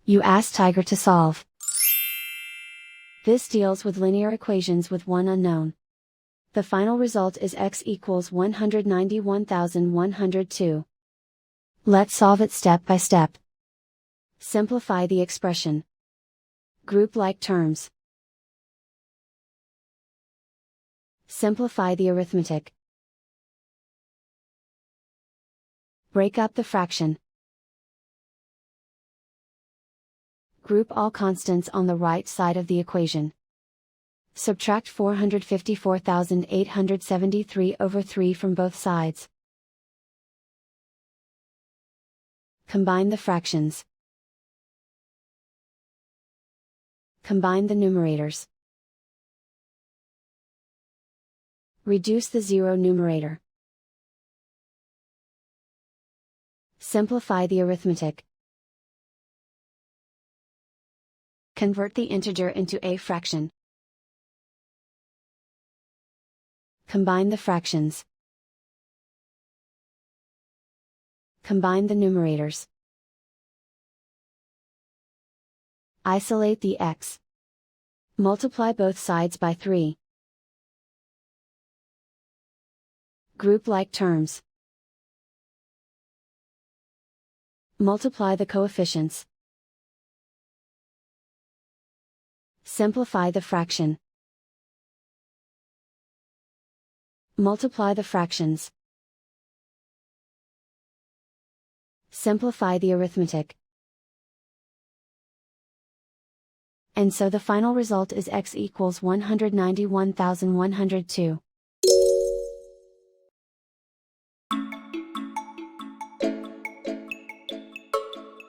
You ask Tiger to solve. This deals with linear equations with one unknown. The final result is x equals 191,102. Let's solve it step by step. Simplify the expression. Group like terms. Simplify the arithmetic. Break up the fraction. Group all constants on the right side of the equation. Subtract 454,873 over 3 from both sides. Combine the fractions. Combine the numerators. Reduce the zero numerator. Simplify the arithmetic. Convert the integer into a fraction. Combine the fractions. Combine the numerators. Isolate the x. Multiply both sides by 3. Group like terms. Multiply the coefficients. Simplify the fraction. Multiply the fractions. Simplify the arithmetic. And so the final result is x equals 191,102.